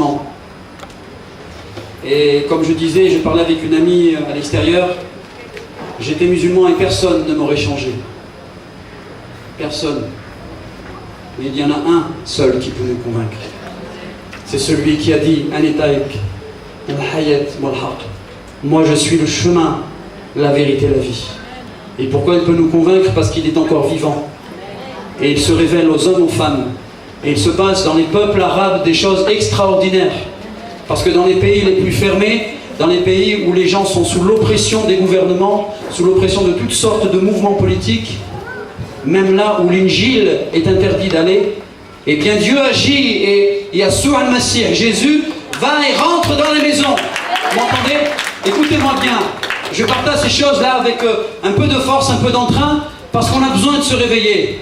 musulman. Et comme je disais, je parlais avec une amie à l'extérieur, j'étais musulman et personne ne m'aurait changé. Personne. Mais il y en a un seul qui peut nous convaincre. C'est celui qui a dit moi je suis le chemin, la vérité, la vie. Et pourquoi il peut nous convaincre? Parce qu'il est encore vivant. Et il se révèle aux hommes, aux femmes. Et il se passe dans les peuples arabes des choses extraordinaires. Parce que dans les pays les plus fermés, dans les pays où les gens sont sous l'oppression des gouvernements, sous l'oppression de toutes sortes de mouvements politiques, même là où l'Injil est interdit d'aller, eh bien Dieu agit et Yahshua al-Masih, Jésus, va et rentre dans les maisons. Vous m'entendez? Écoutez-moi bien, je partage ces choses-là avec un peu de force, un peu d'entrain, parce qu'on a besoin de se réveiller.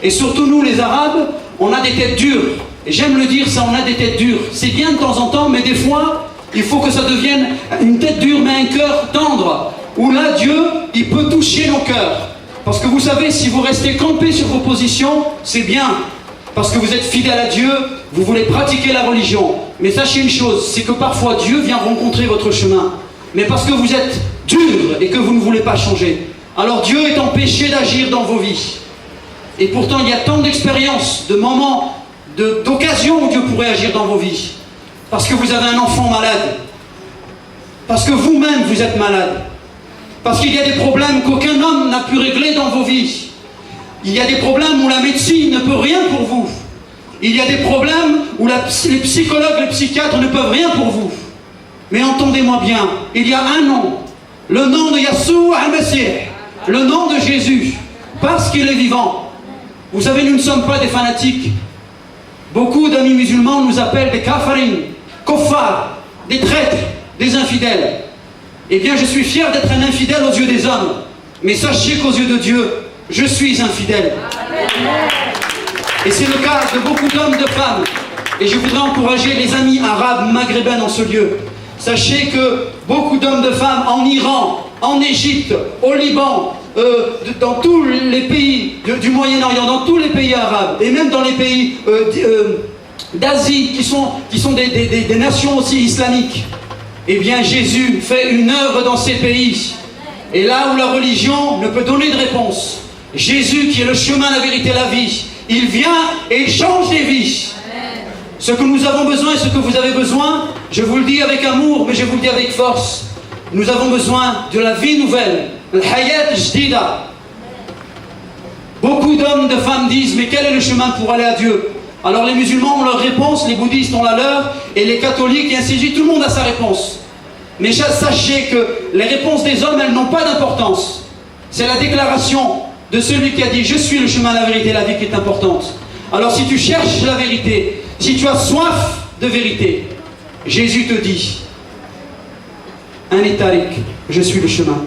Et surtout nous les Arabes, on a des têtes dures. Et j'aime le dire, ça, on a des têtes dures. C'est bien de temps en temps, mais des fois, il faut que ça devienne une tête dure, mais un cœur tendre. Où là, Dieu, il peut toucher nos cœurs. Parce que vous savez, si vous restez campés sur vos positions, c'est bien. Parce que vous êtes fidèles à Dieu, vous voulez pratiquer la religion. Mais sachez une chose, c'est que parfois Dieu vient rencontrer votre chemin. Mais parce que vous êtes dur et que vous ne voulez pas changer. Alors Dieu est empêché d'agir dans vos vies. Et pourtant, il y a tant d'expériences, de moments, d'occasions où Dieu pourrait agir dans vos vies. Parce que vous avez un enfant malade. Parce que vous-même, vous êtes malade. Parce qu'il y a des problèmes qu'aucun homme n'a pu régler dans vos vies. Il y a des problèmes où la médecine ne peut rien pour vous. Il y a des problèmes où les psychologues, les psychiatres ne peuvent rien pour vous. Mais entendez-moi bien, il y a un nom. Le nom de Yahshua al-Masih. Le nom de Jésus. Parce qu'il est vivant. Vous savez, nous ne sommes pas des fanatiques. Beaucoup d'amis musulmans nous appellent des kafarin, koffar, des traîtres, des infidèles. Eh bien, je suis fier d'être un infidèle aux yeux des hommes. Mais sachez qu'aux yeux de Dieu, je suis infidèle. Et c'est le cas de beaucoup d'hommes, de femmes. Et je voudrais encourager les amis arabes maghrébins dans ce lieu. Sachez que beaucoup d'hommes, de femmes en Iran, en Égypte, au Liban, dans tous les pays du Moyen-Orient, dans tous les pays arabes, et même dans les pays d'Asie, qui sont des nations aussi islamiques, eh bien Jésus fait une œuvre dans ces pays. Et là où la religion ne peut donner de réponse, Jésus qui est le chemin, la vérité, la vie, il vient et il change des vies. Ce que nous avons besoin et ce que vous avez besoin, je vous le dis avec amour, mais je vous le dis avec force, nous avons besoin de la vie nouvelle, le hayat jdida. Beaucoup d'hommes, de femmes disent, mais quel est le chemin pour aller à Dieu? Alors les musulmans ont leur réponse, les bouddhistes ont la leur, et les catholiques, et ainsi de suite, tout le monde a sa réponse. Mais sachez que les réponses des hommes, elles n'ont pas d'importance. C'est la déclaration de celui qui a dit « Je suis le chemin, la vérité, la vie » qui est importante. Alors si tu cherches la vérité, si tu as soif de vérité, Jésus te dit « Ani tariq, je suis le chemin.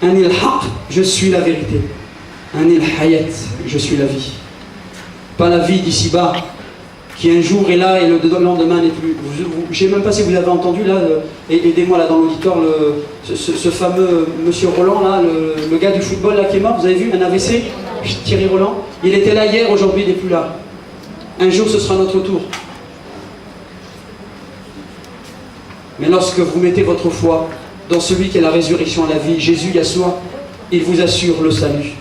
Ani al-haq, je suis la vérité. Ani al-hayat, je suis la vie. » Pas la vie d'ici-bas, qui un jour est là et le lendemain n'est plus. Je ne sais même pas si vous avez entendu là, aidez-moi là dans l'auditoire, ce fameux monsieur Roland là, le gars du football là qui est mort, vous avez vu, un AVC, Thierry Roland, il était là hier, aujourd'hui il n'est plus là. Un jour ce sera notre tour. Mais lorsque vous mettez votre foi dans celui qui est la résurrection à la vie, Jésus, Yahshua, il vous assure le salut.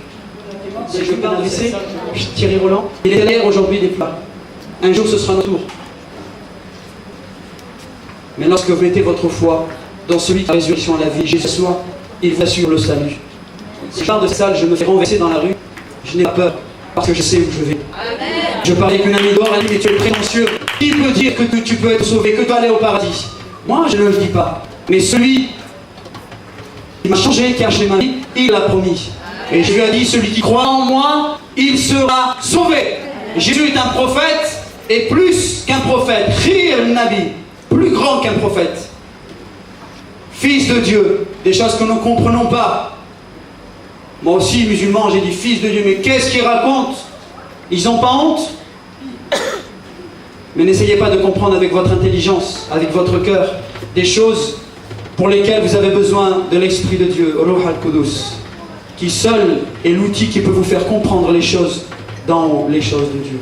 Si je parle d'AVC, Thierry Roland, il est là hier, aujourd'hui il n'est plus là. Un jour ce sera notre tour. Mais lorsque vous mettez votre foi dans celui qui a la résurrection à la vie, Jésus, il vous assure le salut. Si je parle de salle, je me fais renverser dans la rue, je n'ai pas peur, parce que je sais où je vais. Je parlais avec une amie dehors, elle dit, mais tu es prétentieux. Qui peut dire que tu peux être sauvé, que tu vas aller au paradis? Moi, je ne le dis pas. Mais celui qui m'a changé, qui a changé ma vie, il l'a promis. Et je lui ai dit, celui qui croit en moi, il sera sauvé. Jésus est un prophète, et plus qu'un prophète, Khir Nabi, plus grand qu'un prophète. Fils de Dieu, des choses que nous ne comprenons pas. Moi aussi, musulman, j'ai dit fils de Dieu, mais qu'est-ce qu'ils racontent? Ils n'ont pas honte? Mais n'essayez pas de comprendre avec votre intelligence, avec votre cœur, des choses pour lesquelles vous avez besoin de l'Esprit de Dieu, Ruh al-Qudus, qui seul est l'outil qui peut vous faire comprendre les choses dans les choses de Dieu.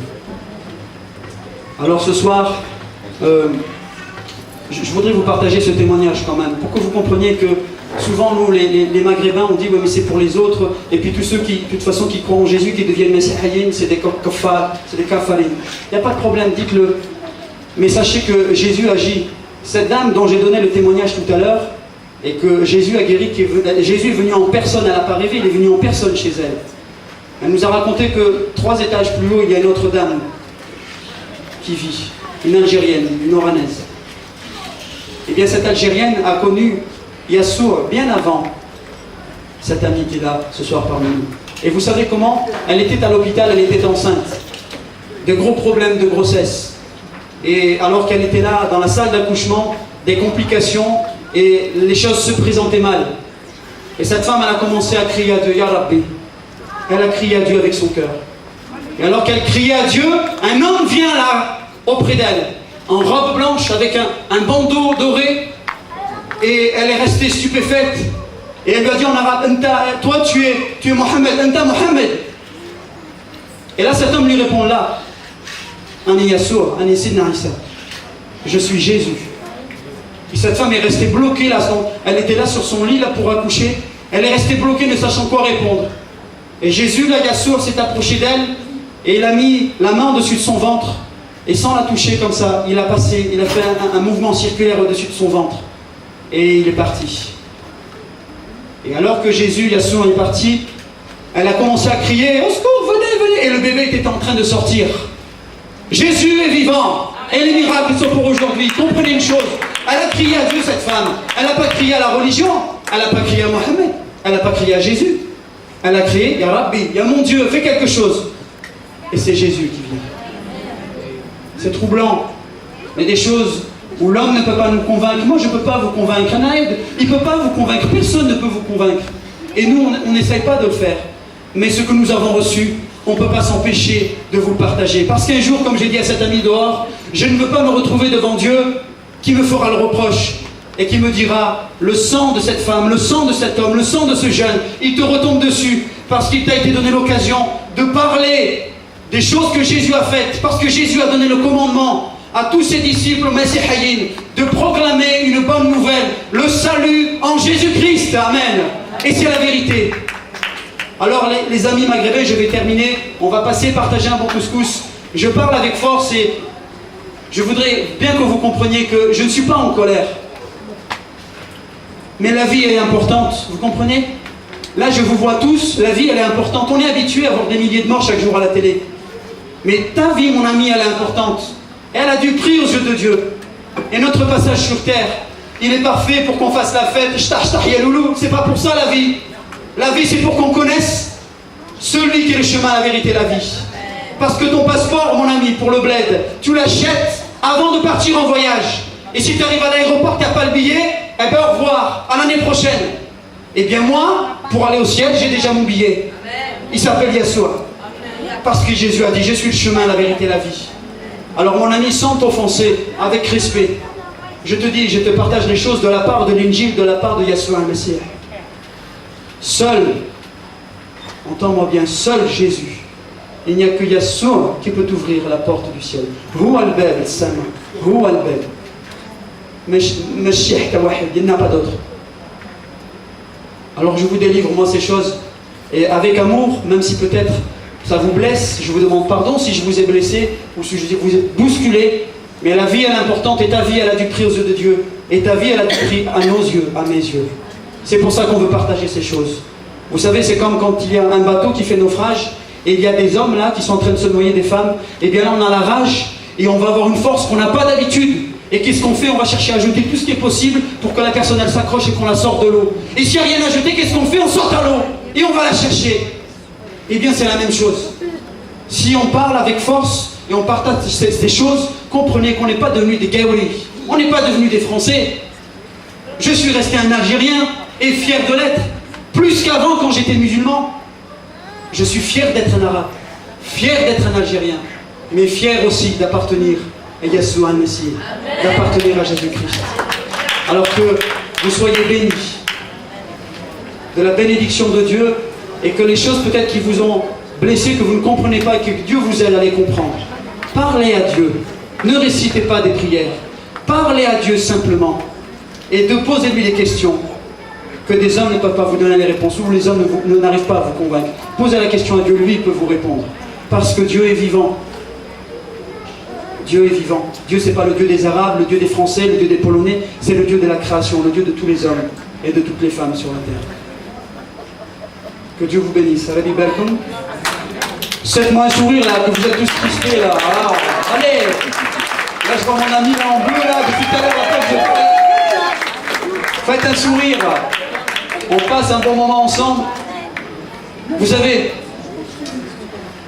Alors ce soir, Je voudrais vous partager ce témoignage quand même, pour que vous compreniez que souvent nous, les Maghrébins, on dit ouais, mais c'est pour les autres, et puis tous ceux qui, de toute façon, qui croient en Jésus, qui deviennent messihaïn, c'est des kaffars, c'est des kafarines. Il n'y a pas de problème, dites-le. Mais sachez que Jésus agit. Cette dame dont j'ai donné le témoignage tout à l'heure, et que Jésus a guéri, Jésus est venu en personne, elle n'a pas rêvé, il est venu en personne chez elle. Elle nous a raconté que 3 étages plus haut, il y a une autre dame qui vit, une Algérienne, une Oranaise. Eh bien, cette Algérienne a connu Yassour bien avant cette amie qui est là ce soir parmi nous. Et vous savez comment? Elle était à l'hôpital, elle était enceinte. De gros problèmes de grossesse. Et alors qu'elle était là, dans la salle d'accouchement, des complications, et les choses se présentaient mal. Et cette femme, elle a commencé à crier à Dieu, Ya Rabbi. Elle a crié à Dieu avec son cœur. Et alors qu'elle criait à Dieu, un homme vient là, auprès d'elle, en robe blanche, avec un bandeau doré, et elle est restée stupéfaite. Et elle lui a dit en arabe, toi tu es Mohammed, Anta Mohammed. Et là cet homme lui répond là, Ani Yassour, Ani Sidna Isa. Je suis Jésus. Et cette femme est restée bloquée là, elle était là sur son lit là pour accoucher. Elle est restée bloquée ne sachant quoi répondre. Et Jésus, là, Yassour, s'est approché d'elle et il a mis la main au-dessus de son ventre. Et sans la toucher comme ça, il a fait un mouvement circulaire au-dessus de son ventre. Et il est parti. Et alors que Jésus, Yassour, est parti, elle a commencé à crier, au secours, venez, venez. Et le bébé était en train de sortir. Jésus est vivant. Et les miracles sont pour aujourd'hui. Comprenez une chose. Elle a crié à Dieu, cette femme. Elle n'a pas crié à la religion. Elle n'a pas crié à Mohammed. Elle n'a pas crié à Jésus. Elle a crié, Ya Rabbi, Ya mon Dieu, fais quelque chose. Et c'est Jésus qui vient. C'est troublant. Mais des choses où l'homme ne peut pas nous convaincre. Moi, je ne peux pas vous convaincre. Il ne peut pas vous convaincre. Personne ne peut vous convaincre. Et nous, on n'essaye pas de le faire. Mais ce que nous avons reçu, on ne peut pas s'empêcher de vous le partager. Parce qu'un jour, comme j'ai dit à cet ami dehors, je ne veux pas me retrouver devant Dieu qui me fera le reproche et qui me dira, le sang de cette femme, le sang de cet homme, le sang de ce jeune, il te retombe dessus parce qu'il t'a été donné l'occasion de parler des choses que Jésus a faites, parce que Jésus a donné le commandement à tous ses disciples messihaïn de proclamer une bonne nouvelle, le salut en Jésus-Christ. Amen. Et c'est la vérité. Alors les amis maghrébins, je vais terminer. On va passer partager un bon couscous. Je parle avec force et je voudrais bien que vous compreniez que je ne suis pas en colère. Mais la vie est importante, vous comprenez? Là je vous vois tous, la vie elle est importante. On est habitué à voir des milliers de morts chaque jour à la télé. Mais ta vie mon ami elle est importante. Elle a du prix aux yeux de Dieu. Et notre passage sur terre, il est parfait pour qu'on fasse la fête. C'est pas pour ça la vie. La vie c'est pour qu'on connaisse celui qui est le chemin, la vérité, la vie. Parce que ton passeport mon ami pour le bled, tu l'achètes avant de partir en voyage. Et si tu arrives à l'aéroport, tu n'as pas le billet, eh bien au revoir, à l'année prochaine. Eh bien moi, pour aller au ciel, j'ai déjà mon billet. Il s'appelle Yassour. Parce que Jésus a dit, je suis le chemin, la vérité, la vie. Alors mon ami, sans t'offenser, avec respect, je te dis, je te partage les choses de la part de l'Injil, de la part de Yassour al-Messie. Seul, entends-moi bien, seul Jésus. Il n'y a que Yassour qui peut t'ouvrir la porte du ciel. Hu al-Bab al-Sama. Hu al-Bab. Mais il n'y en a pas d'autre. Alors je vous délivre moi ces choses et avec amour, même si peut-être ça vous blesse, je vous demande pardon si je vous ai blessé ou si je vous ai bousculé, mais la vie elle est importante et ta vie elle a du prix aux yeux de Dieu et ta vie elle a du prix à nos yeux, à mes yeux. C'est pour ça qu'on veut partager ces choses. Vous savez, c'est comme quand il y a un bateau qui fait naufrage et il y a des hommes là qui sont en train de se noyer, des femmes, et bien là on a la rage et on va avoir une force qu'on n'a pas d'habitude. Et qu'est-ce qu'on fait? On va chercher à jeter tout ce qui est possible pour que la personne elle s'accroche et qu'on la sorte de l'eau. Et s'il n'y a rien à jeter, qu'est-ce qu'on fait? On sort à l'eau et on va la chercher. Eh bien c'est la même chose. Si on parle avec force et on partage ces choses, comprenez qu'on n'est pas devenus des Gaoulis. On n'est pas devenus des Français. Je suis resté un Algérien et fier de l'être. Plus qu'avant quand j'étais musulman. Je suis fier d'être un Arabe. Fier d'être un Algérien. Mais fier aussi d'appartenir à Yassour al-Messie, d'appartenir à Jésus-Christ. Alors que vous soyez bénis de la bénédiction de Dieu et que les choses peut-être qui vous ont blessé, que vous ne comprenez pas et que Dieu vous aide à les comprendre. Parlez à Dieu. Ne récitez pas des prières. Parlez à Dieu simplement. Et de poser-lui des questions que des hommes ne peuvent pas vous donner les réponses, ou les hommes n'arrivent pas à vous convaincre. Posez la question à Dieu, lui, il peut vous répondre. Parce que Dieu est vivant. Dieu est vivant. Dieu, c'est pas le Dieu des Arabes, le Dieu des Français, le Dieu des Polonais, c'est le Dieu de la création, le Dieu de tous les hommes et de toutes les femmes sur la terre. Que Dieu vous bénisse. Rabbi Balkoum. Faites-moi un sourire là, que vous êtes tous crispés là. Alors, allez. Là, je vois mon ami là en bleu là, depuis tout à l'heure, faites un sourire. On passe un bon moment ensemble. Vous savez,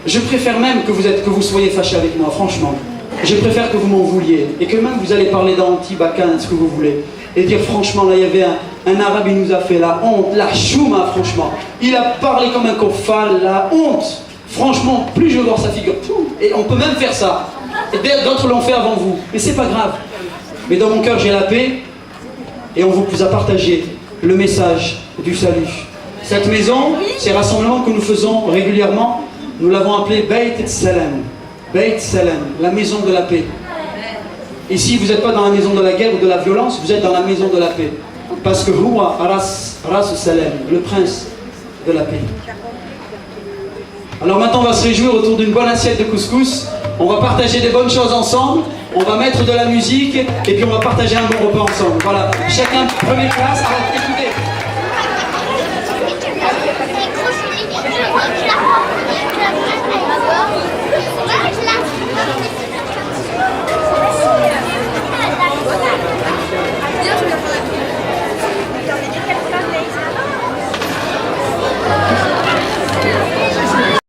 je préfère même que vous soyez fâchés avec moi, franchement. Je préfère que vous m'en vouliez. Et que même vous allez parler d'anti-bacan, ce que vous voulez. Et dire franchement, là il y avait un arabe, il nous a fait la honte, la chouma, franchement. Il a parlé comme un kofal, la honte. Franchement, plus je veux voir sa figure. Et on peut même faire ça. Et d'autres l'ont fait avant vous. Mais c'est pas grave. Mais dans mon cœur, j'ai la paix. Et on vous a partagé le message du salut. Cette maison, ces rassemblements que nous faisons régulièrement, nous l'avons appelé Beit Salam. Beit Salam, la maison de la paix. Ici, vous n'êtes pas dans la maison de la guerre ou de la violence, vous êtes dans la maison de la paix. Parce que Huwa Ras Salam, le prince de la paix. Alors maintenant, on va se réjouir autour d'une bonne assiette de couscous. On va partager des bonnes choses ensemble. On va mettre de la musique et puis on va partager un bon repas ensemble. Voilà. Chacun, première classe.